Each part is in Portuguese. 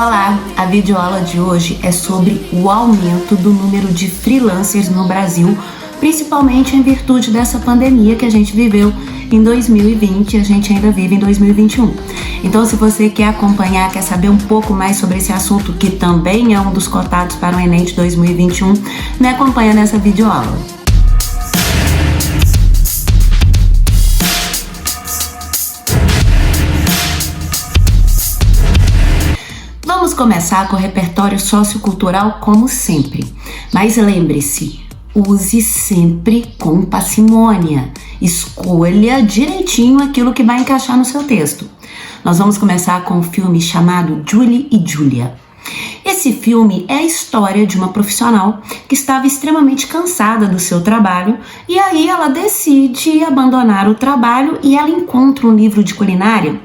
Olá, a videoaula de hoje é sobre o aumento do número de freelancers no Brasil, principalmente em virtude dessa pandemia que a gente viveu em 2020 e a gente ainda vive em 2021. Então, se você quer acompanhar, quer saber um pouco mais sobre esse assunto, que também é um dos cotados para o Enem de 2021, me acompanha nessa videoaula. Vamos começar com o repertório sociocultural como sempre, mas lembre-se, use sempre com parcimônia, escolha direitinho aquilo que vai encaixar no seu texto. Nós vamos começar com um filme chamado Julie e Julia. Esse filme é a história de uma profissional que estava extremamente cansada do seu trabalho e aí ela decide abandonar o trabalho e ela encontra um livro de culinária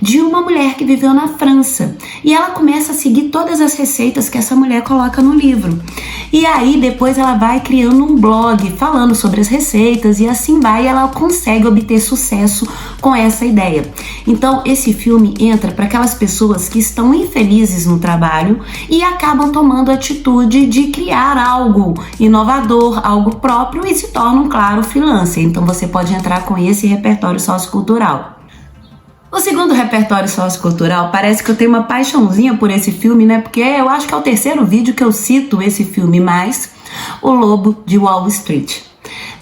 de uma mulher que viveu na França e ela começa a seguir todas as receitas que essa mulher coloca no livro. E aí depois ela vai criando um blog falando sobre as receitas e assim vai e ela consegue obter sucesso com essa ideia. Então esse filme entra para aquelas pessoas que estão infelizes no trabalho e acabam tomando a atitude de criar algo inovador, algo próprio e se tornam, claro, freelancer. Então você pode entrar com esse repertório sociocultural. O segundo repertório sociocultural, parece que eu tenho uma paixãozinha por esse filme, né? Porque eu acho que é o terceiro vídeo que eu cito esse filme mais, O Lobo de Wall Street.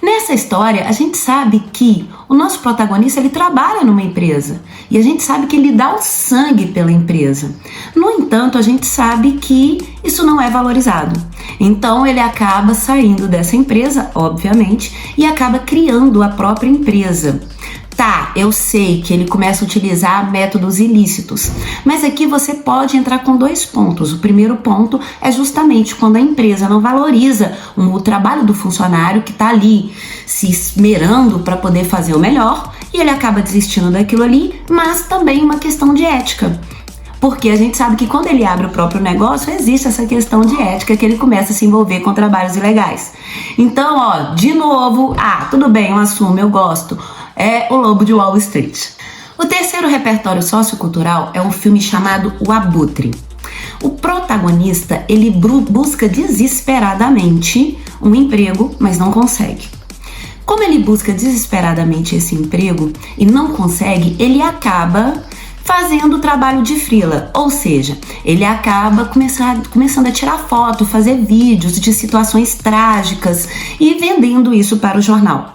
Nessa história, a gente sabe que o nosso protagonista, ele trabalha numa empresa e a gente sabe que ele dá o sangue pela empresa. No entanto, a gente sabe que isso não é valorizado. Então, ele acaba saindo dessa empresa, obviamente, e acaba criando a própria empresa. Tá, eu sei que ele começa a utilizar métodos ilícitos, mas aqui você pode entrar com dois pontos. O primeiro ponto é justamente quando a empresa não valoriza o trabalho do funcionário que está ali se esmerando para poder fazer o melhor e ele acaba desistindo daquilo ali, mas também uma questão de ética. Porque a gente sabe que quando ele abre o próprio negócio, existe essa questão de ética que ele começa a se envolver com trabalhos ilegais. Então, ó, de novo, tudo bem, eu assumo, eu gosto. É O Lobo de Wall Street. O terceiro repertório sociocultural é um filme chamado O Abutre. O protagonista, ele busca desesperadamente um emprego, mas não consegue. Como ele busca desesperadamente esse emprego e não consegue, ele acaba fazendo o trabalho de freela, ou seja, ele acaba começando a tirar foto, fazer vídeos de situações trágicas e vendendo isso para o jornal.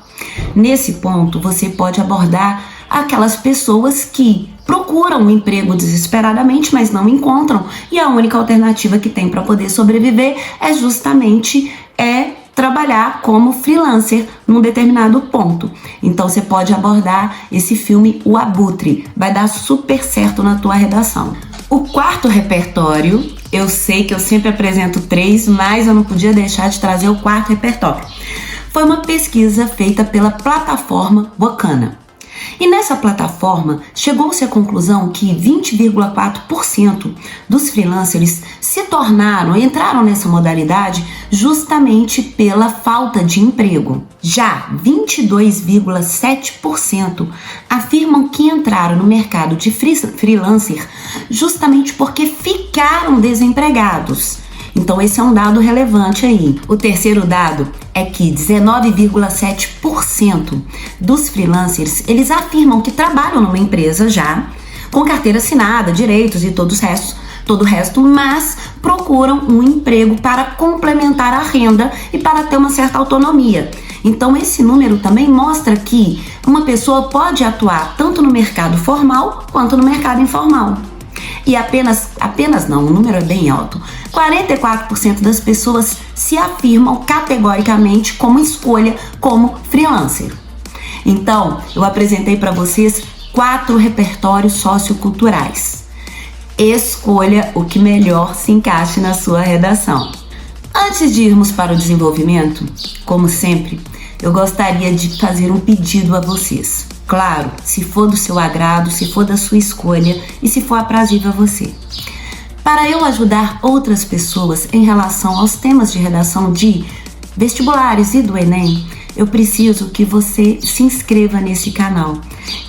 Nesse ponto, você pode abordar aquelas pessoas que procuram um emprego desesperadamente, mas não encontram, e a única alternativa que tem para poder sobreviver é justamente trabalhar como freelancer num determinado ponto. Então você pode abordar esse filme O Abutre, vai dar super certo na tua redação. O quarto repertório, eu sei que eu sempre apresento 3, mas eu não podia deixar de trazer o quarto repertório. Foi uma pesquisa feita pela plataforma Workana. E nessa plataforma chegou-se à conclusão que 20,4% dos freelancers entraram nessa modalidade justamente pela falta de emprego. Já 22,7% afirmam que entraram no mercado de freelancer justamente porque ficaram desempregados. Então esse é um dado relevante aí. O terceiro dado é que 19,7% dos freelancers, eles afirmam que trabalham numa empresa já, com carteira assinada, direitos e todo o resto, mas procuram um emprego para complementar a renda e para ter uma certa autonomia. Então esse número também mostra que uma pessoa pode atuar tanto no mercado formal quanto no mercado informal. E apenas não, o número é bem alto. 44% das pessoas se afirmam categoricamente como escolha como freelancer. Então, eu apresentei para vocês 4 repertórios socioculturais. Escolha o que melhor se encaixe na sua redação. Antes de irmos para o desenvolvimento, como sempre, eu gostaria de fazer um pedido a vocês. Claro, se for do seu agrado, se for da sua escolha e se for aprazível a você. Para eu ajudar outras pessoas em relação aos temas de redação de vestibulares e do Enem, eu preciso que você se inscreva nesse canal,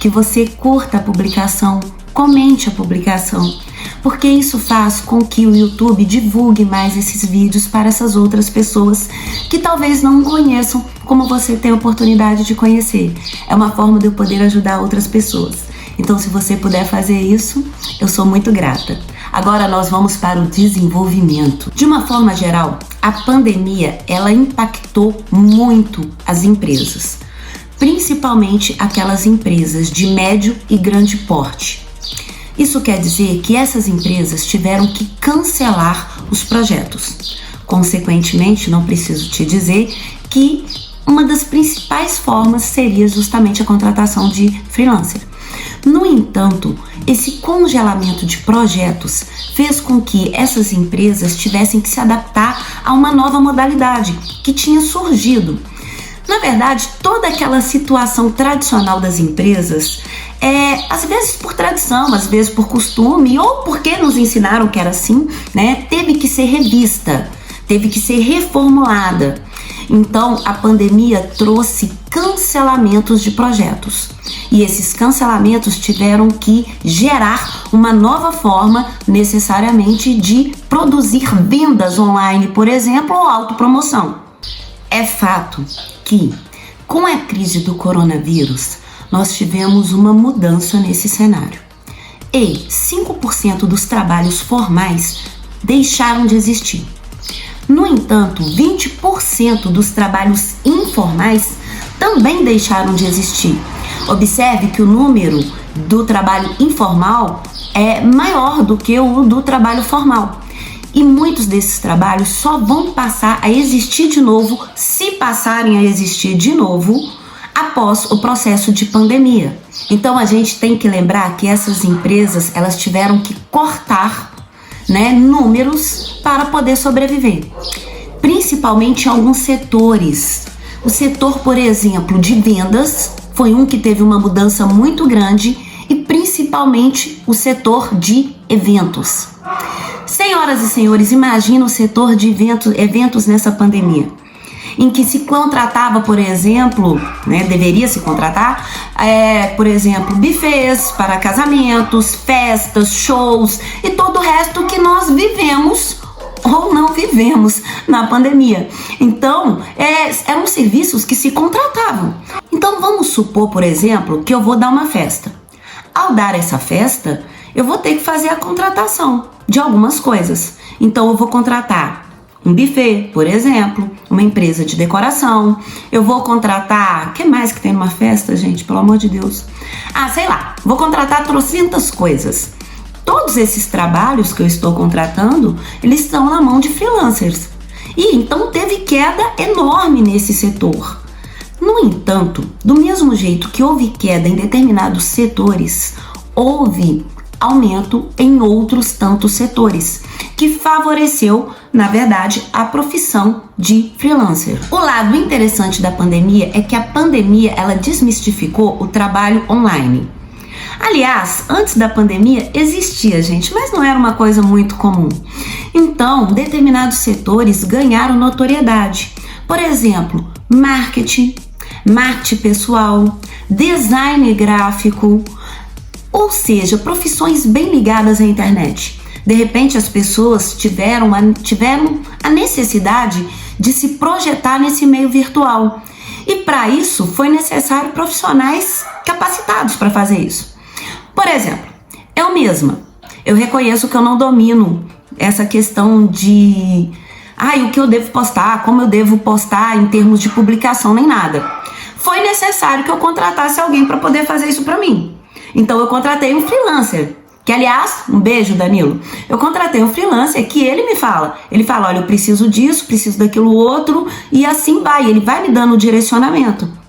que você curta a publicação, comente a publicação, porque isso faz com que o YouTube divulgue mais esses vídeos para essas outras pessoas que talvez não conheçam como você tem a oportunidade de conhecer. É uma forma de eu poder ajudar outras pessoas. Então, se você puder fazer isso, eu sou muito grata. Agora nós vamos para o desenvolvimento. De uma forma geral, a pandemia, ela impactou muito as empresas, principalmente aquelas empresas de médio e grande porte. Isso quer dizer que essas empresas tiveram que cancelar os projetos. Consequentemente, não preciso te dizer que uma das principais formas seria justamente a contratação de freelancer. No entanto, esse congelamento de projetos fez com que essas empresas tivessem que se adaptar a uma nova modalidade que tinha surgido. Na verdade, toda aquela situação tradicional das empresas, às vezes por tradição, às vezes por costume, ou porque nos ensinaram que era assim, né, teve que ser revista, teve que ser reformulada. Então, a pandemia trouxe cancelamentos de projetos. E esses cancelamentos tiveram que gerar uma nova forma, necessariamente, de produzir vendas online, por exemplo, ou autopromoção. É fato que, com a crise do coronavírus, nós tivemos uma mudança nesse cenário. E 5% dos trabalhos formais deixaram de existir. No entanto, 20% dos trabalhos informais também deixaram de existir. Observe que o número do trabalho informal é maior do que o do trabalho formal. E muitos desses trabalhos só vão passar a existir de novo, se passarem a existir de novo, após o processo de pandemia. Então a gente tem que lembrar que essas empresas, elas tiveram que cortar, números para poder sobreviver. Principalmente em alguns setores. O setor, por exemplo, de vendas foi um que teve uma mudança muito grande, e principalmente o setor de eventos. Senhoras e senhores, imagina o setor de eventos nessa pandemia, em que se contratava, por exemplo, deveria se contratar, por exemplo, buffets para casamentos, festas, shows e todo o resto que nós vivemos ou não vivemos na pandemia. Então, eram serviços que se contratavam. Então, vamos supor, por exemplo, que eu vou dar uma festa. Ao dar essa festa, eu vou ter que fazer a contratação de algumas coisas. Então, eu vou contratar um buffet, por exemplo, uma empresa de decoração. Eu vou contratar... O que mais que tem numa festa, gente? Pelo amor de Deus. Sei lá. Vou contratar trocentas coisas. Todos esses trabalhos que eu estou contratando, eles estão na mão de freelancers. E então teve queda enorme nesse setor. No entanto, do mesmo jeito que houve queda em determinados setores, houve aumento em outros tantos setores, que favoreceu, na verdade, a profissão de freelancer. O lado interessante da pandemia é que a pandemia, ela desmistificou o trabalho online. Aliás, antes da pandemia existia, gente, mas não era uma coisa muito comum. Então, determinados setores ganharam notoriedade. Por exemplo, marketing pessoal, design gráfico, ou seja, profissões bem ligadas à internet. De repente, as pessoas tiveram a necessidade de se projetar nesse meio virtual. E para isso, foi necessário profissionais capacitados para fazer isso. Por exemplo, eu mesma, eu reconheço que eu não domino essa questão de o que eu devo postar, como eu devo postar em termos de publicação, nem nada. Foi necessário que eu contratasse alguém para poder fazer isso para mim. Então eu contratei um freelancer, que aliás, um beijo, Danilo. Eu contratei um freelancer que ele fala, olha, eu preciso disso, preciso daquilo outro, e assim vai, ele vai me dando o direcionamento.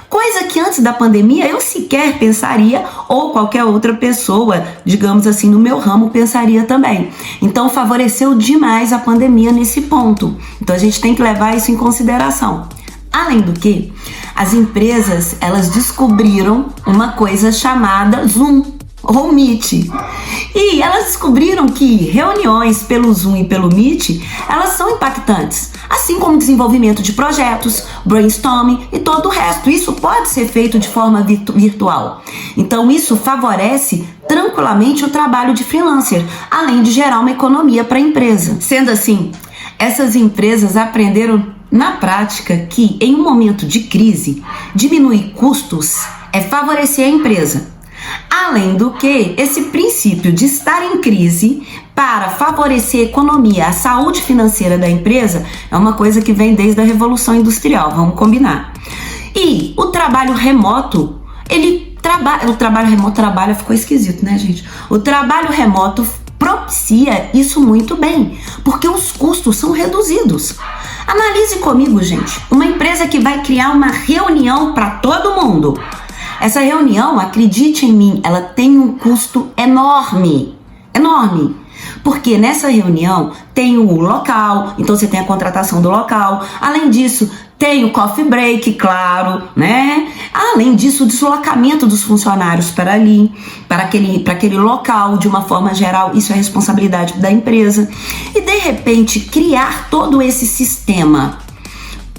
Coisa que antes da pandemia eu sequer pensaria, ou qualquer outra pessoa, digamos assim, no meu ramo pensaria também. Então favoreceu demais a pandemia nesse ponto. Então a gente tem que levar isso em consideração. Além do que, as empresas, elas descobriram uma coisa chamada Zoom. ou Meet. E elas descobriram que reuniões pelo Zoom e pelo Meet, elas são impactantes, assim como desenvolvimento de projetos, brainstorming e todo o resto. Isso pode ser feito de forma virtual. Então isso favorece tranquilamente o trabalho de freelancer, além de gerar uma economia para a empresa. Sendo assim, essas empresas aprenderam na prática que em um momento de crise, diminuir custos é favorecer a empresa. Além do que, esse princípio de estar em crise para favorecer a economia, a saúde financeira da empresa, é uma coisa que vem desde a Revolução Industrial, vamos combinar. E o trabalho remoto, ficou esquisito, né, gente? O trabalho remoto propicia isso muito bem, porque os custos são reduzidos. Analise comigo, gente, uma empresa que vai criar uma reunião para todo mundo. Essa reunião, acredite em mim, ela tem um custo enorme, porque nessa reunião tem o local, então você tem a contratação do local, além disso tem o coffee break, claro, né? Além disso, o deslocamento dos funcionários para ali, para aquele local, de uma forma geral, isso é responsabilidade da empresa. E de repente, criar todo esse sistema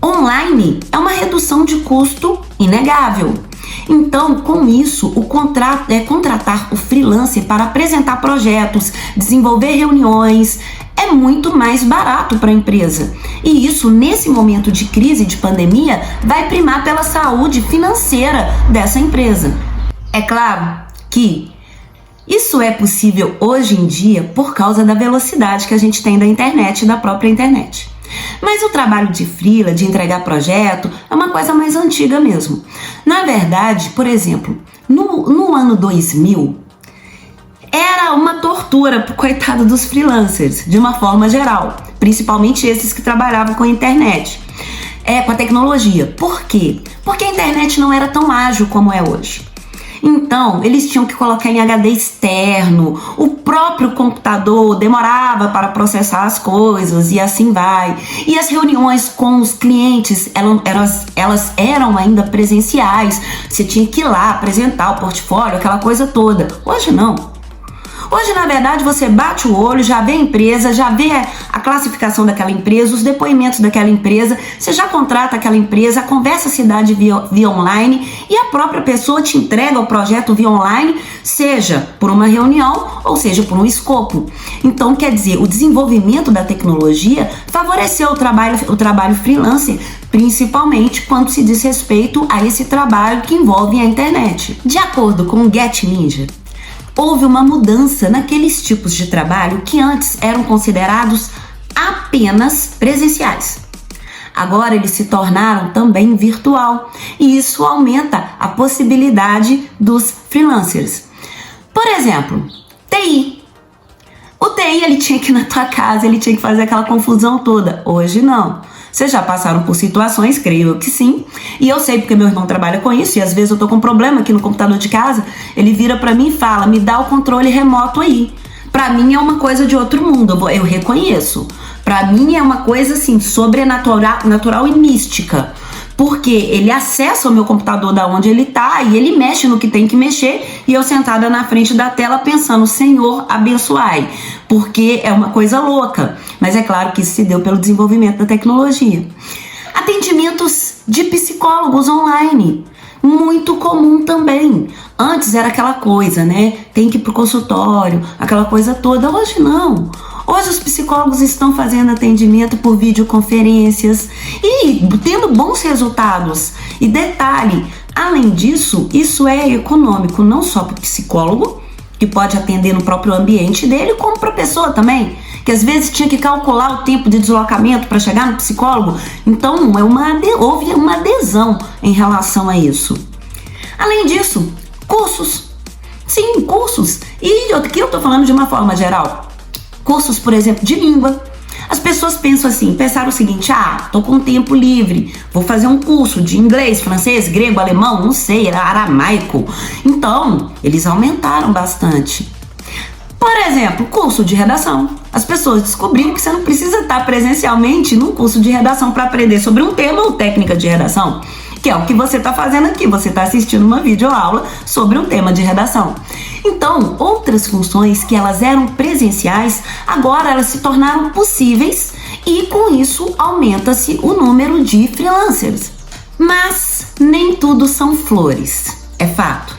online é uma redução de custo inegável. Então, com isso, contratar o freelancer para apresentar projetos, desenvolver reuniões, é muito mais barato para a empresa. E isso, nesse momento de crise, de pandemia, vai primar pela saúde financeira dessa empresa. É claro que isso é possível hoje em dia por causa da velocidade que a gente tem da internet e da própria internet. Mas o trabalho de freela, de entregar projeto, é uma coisa mais antiga mesmo. Na verdade, por exemplo, no ano 2000, era uma tortura pro coitado dos freelancers, de uma forma geral, principalmente esses que trabalhavam com a internet, com a tecnologia. Por quê? Porque a internet não era tão ágil como é hoje. Então, eles tinham que colocar em HD externo, o próprio computador demorava para processar as coisas e assim vai. E as reuniões com os clientes, elas eram ainda presenciais, você tinha que ir lá apresentar o portfólio, aquela coisa toda. Hoje não. Hoje, na verdade, você bate o olho, já vê a empresa, já vê a classificação daquela empresa, os depoimentos daquela empresa, você já contrata aquela empresa, a conversa se dá via online e a própria pessoa te entrega o projeto via online, seja por uma reunião ou seja por um escopo. Então, quer dizer, o desenvolvimento da tecnologia favoreceu o trabalho freelancer, principalmente quando se diz respeito a esse trabalho que envolve a internet. De acordo com o Get Ninja, houve uma mudança naqueles tipos de trabalho que antes eram considerados apenas presenciais. Agora eles se tornaram também virtual e isso aumenta a possibilidade dos freelancers. Por exemplo, TI. O TI ele tinha que ir na tua casa, ele tinha que fazer aquela confusão toda. Hoje não. Vocês já passaram por situações? Creio eu que sim. E eu sei porque meu irmão trabalha com isso e às vezes eu tô com um problema aqui no computador de casa, ele vira pra mim e fala, me dá o controle remoto aí. Pra mim é uma coisa de outro mundo, eu reconheço. Pra mim é uma coisa assim, sobrenatural e mística. Porque ele acessa o meu computador da onde ele tá e ele mexe no que tem que mexer e eu sentada na frente da tela pensando, Senhor, abençoai. Porque é uma coisa louca. Mas é claro que isso se deu pelo desenvolvimento da tecnologia. Atendimentos de psicólogos online. Muito comum também. Antes era aquela coisa, né? Tem que ir pro consultório, aquela coisa toda. Hoje não. Hoje os psicólogos estão fazendo atendimento por videoconferências e tendo bons resultados. E detalhe, além disso, isso é econômico não só para o psicólogo, que pode atender no próprio ambiente dele, como para a pessoa também, que às vezes tinha que calcular o tempo de deslocamento para chegar no psicólogo. Então houve uma adesão em relação a isso. Além disso, cursos. Sim, cursos. E aqui eu estou falando de uma forma geral. Cursos, por exemplo, de língua. As pessoas pensaram o seguinte, tô com tempo livre, vou fazer um curso de inglês, francês, grego, alemão, não sei, aramaico. Então, eles aumentaram bastante. Por exemplo, curso de redação. As pessoas descobriram que você não precisa estar presencialmente num curso de redação para aprender sobre um tema ou técnica de redação. que é o que você está fazendo aqui. Você está assistindo uma videoaula sobre um tema de redação. Então, outras funções que elas eram presenciais, agora elas se tornaram possíveis e com isso aumenta-se o número de freelancers. Mas nem tudo são flores, é fato.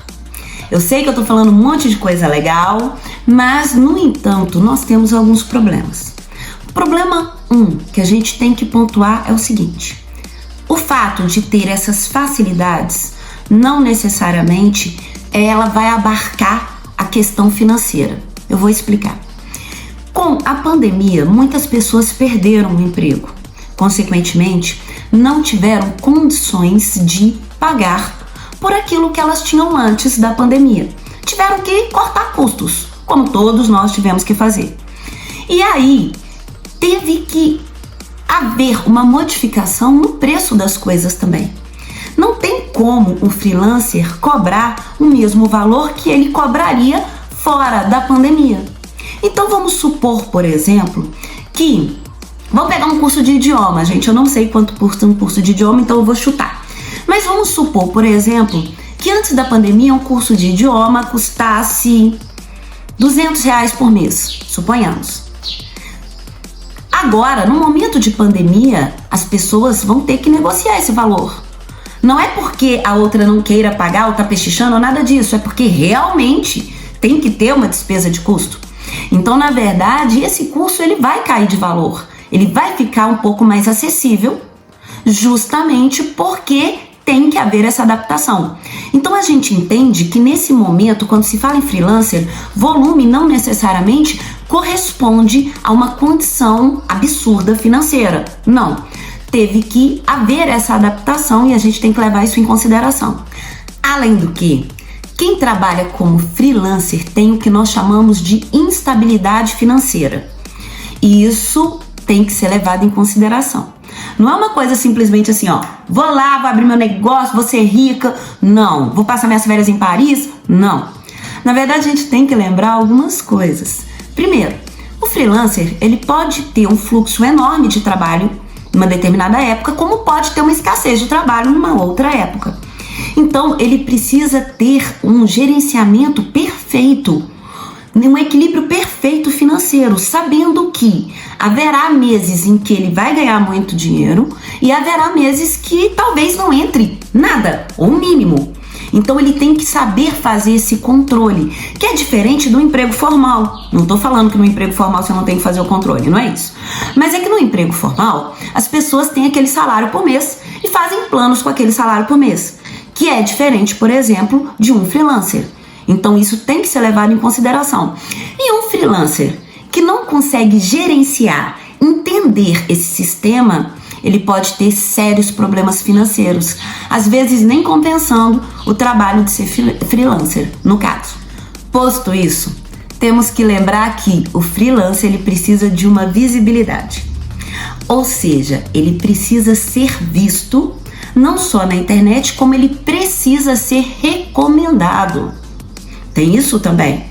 Eu sei que eu tô falando um monte de coisa legal, mas, no entanto, nós temos alguns problemas. O problema que a gente tem que pontuar é o seguinte: o fato de ter essas facilidades não necessariamente ela vai abarcar a questão financeira. Eu vou explicar. Com a pandemia, muitas pessoas perderam o emprego. Consequentemente, não tiveram condições de pagar por aquilo que elas tinham antes da pandemia. Tiveram que cortar custos, como todos nós tivemos que fazer. E aí, teve que haver uma modificação no preço das coisas também. Não tem como um freelancer cobrar o mesmo valor que ele cobraria fora da pandemia. Então vamos supor, por exemplo, que... Vamos pegar um curso de idioma, gente. Eu não sei quanto custa um curso de idioma, então eu vou chutar. Mas vamos supor, por exemplo, que antes da pandemia um curso de idioma custasse R$200 por mês, suponhamos. Agora, no momento de pandemia, as pessoas vão ter que negociar esse valor. Não é porque a outra não queira pagar ou tá pechichando ou nada disso, é porque realmente tem que ter uma despesa de custo. Então, na verdade, esse curso ele vai cair de valor. Ele vai ficar um pouco mais acessível, justamente porque tem que haver essa adaptação. Então a gente entende que nesse momento, quando se fala em freelancer, volume não necessariamente corresponde a uma condição absurda financeira. Não. Teve que haver essa adaptação e a gente tem que levar isso em consideração. Além do que, quem trabalha como freelancer tem o que nós chamamos de instabilidade financeira. E isso tem que ser levado em consideração. Não é uma coisa simplesmente assim, ó, vou lá, vou abrir meu negócio, vou ser rica. Não. Vou passar minhas férias em Paris? Não. Na verdade, a gente tem que lembrar algumas coisas. Primeiro, o freelancer, ele pode ter um fluxo enorme de trabalho numa determinada época, como pode ter uma escassez de trabalho numa outra época. Então, ele precisa ter um gerenciamento perfeito, um equilíbrio perfeito financeiro, sabendo que haverá meses em que ele vai ganhar muito dinheiro e haverá meses que talvez não entre nada, ou mínimo. Então ele tem que saber fazer esse controle, que é diferente do emprego formal. Não estou falando que no emprego formal você não tem que fazer o controle, não é isso. Mas é que no emprego formal, as pessoas têm aquele salário por mês e fazem planos com aquele salário por mês, que é diferente, por exemplo, de um freelancer. Então isso tem que ser levado em consideração. E um freelancer que não consegue gerenciar, entender esse sistema, ele pode ter sérios problemas financeiros, às vezes nem compensando o trabalho de ser freelancer, no caso. Posto isso, temos que lembrar que o freelancer ele precisa de uma visibilidade. Ou seja, ele precisa ser visto não só na internet, como ele precisa ser recomendado. Tem isso também.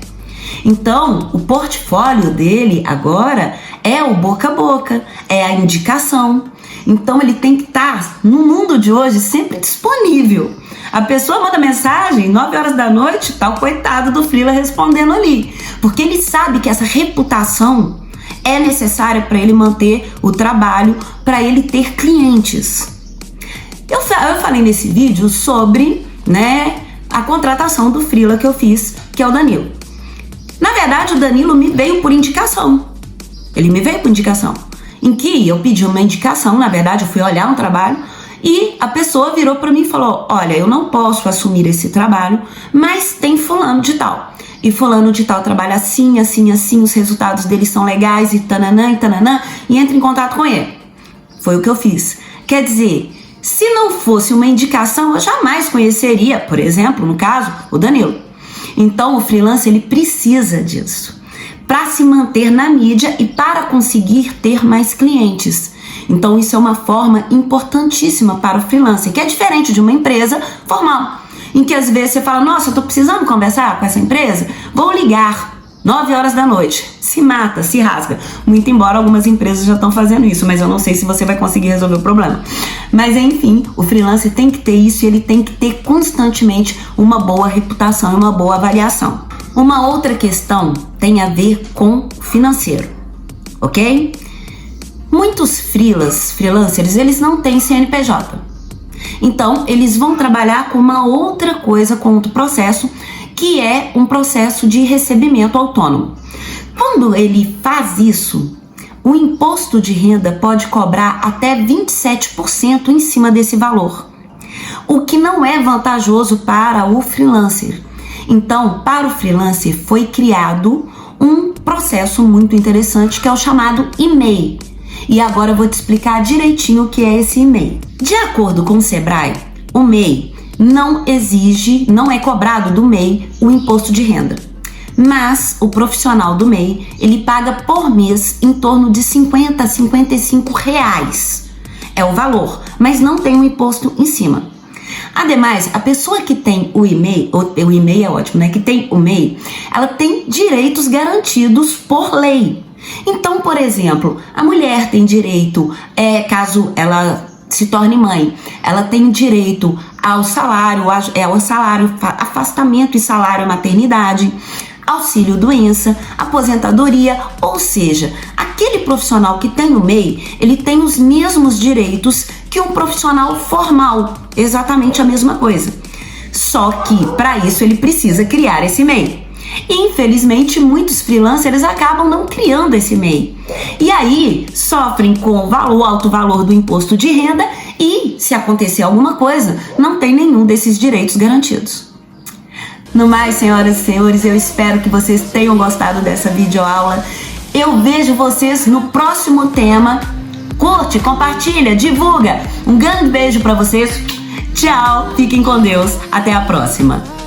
Então, o portfólio dele agora é o boca a boca, é a indicação. Então, ele tem que estar, no mundo de hoje, sempre disponível. A pessoa manda mensagem, 9 horas da noite, tá o coitado do freela respondendo ali. Porque ele sabe que essa reputação é necessária para ele manter o trabalho, para ele ter clientes. Eu falei nesse vídeo sobre, a contratação do freela que eu fiz, que é o Danilo. Na verdade, o Danilo me veio por indicação. Ele me veio por indicação. Em que eu pedi uma indicação, na verdade, eu fui olhar um trabalho e a pessoa virou para mim e falou: olha, eu não posso assumir esse trabalho, mas tem fulano de tal. E fulano de tal trabalha assim, assim, assim, os resultados dele são legais e tananã, e entra em contato com ele. Foi o que eu fiz. Quer dizer, se não fosse uma indicação, eu jamais conheceria, por exemplo, no caso, o Danilo. Então, o freelancer, ele precisa disso para se manter na mídia e para conseguir ter mais clientes. Então, isso é uma forma importantíssima para o freelancer, que é diferente de uma empresa formal, em que às vezes você fala: nossa, eu tô precisando conversar com essa empresa, vou ligar. 9 horas da noite, se mata, se rasga. Muito embora algumas empresas já estão fazendo isso, mas eu não sei se você vai conseguir resolver o problema. Mas enfim, o freelancer tem que ter isso e ele tem que ter constantemente uma boa reputação e uma boa avaliação. Uma outra questão tem a ver com o financeiro, ok? Muitos freelancers, eles não têm CNPJ. Então, eles vão trabalhar com uma outra coisa, com outro processo, que é um processo de recebimento autônomo. Quando ele faz isso, o imposto de renda pode cobrar até 27% em cima desse valor, o que não é vantajoso para o freelancer. Então, para o freelancer foi criado um processo muito interessante que é o chamado IMEI. E agora eu vou te explicar direitinho o que é esse IMEI. De acordo com o Sebrae, o MEI não é cobrado do MEI o imposto de renda. Mas o profissional do MEI, ele paga por mês em torno de 50 a 55 reais. É o valor, mas não tem um imposto em cima. Ademais, a pessoa que tem o IMEI, o IMEI é ótimo, né? Que tem o MEI, ela tem direitos garantidos por lei. Então, por exemplo, a mulher tem direito, caso ela se torne mãe, ela tem direito ao salário, afastamento e salário maternidade, auxílio doença, aposentadoria, ou seja, aquele profissional que tem o MEI, ele tem os mesmos direitos que um profissional formal, exatamente a mesma coisa. Só que para isso ele precisa criar esse MEI. Infelizmente, muitos freelancers acabam não criando esse MEI. E aí, sofrem com o alto valor do imposto de renda e, se acontecer alguma coisa, não tem nenhum desses direitos garantidos. No mais, senhoras e senhores, eu espero que vocês tenham gostado dessa videoaula. Eu vejo vocês no próximo tema. Curte, compartilha, divulga. Um grande beijo para vocês. Tchau, fiquem com Deus. Até a próxima.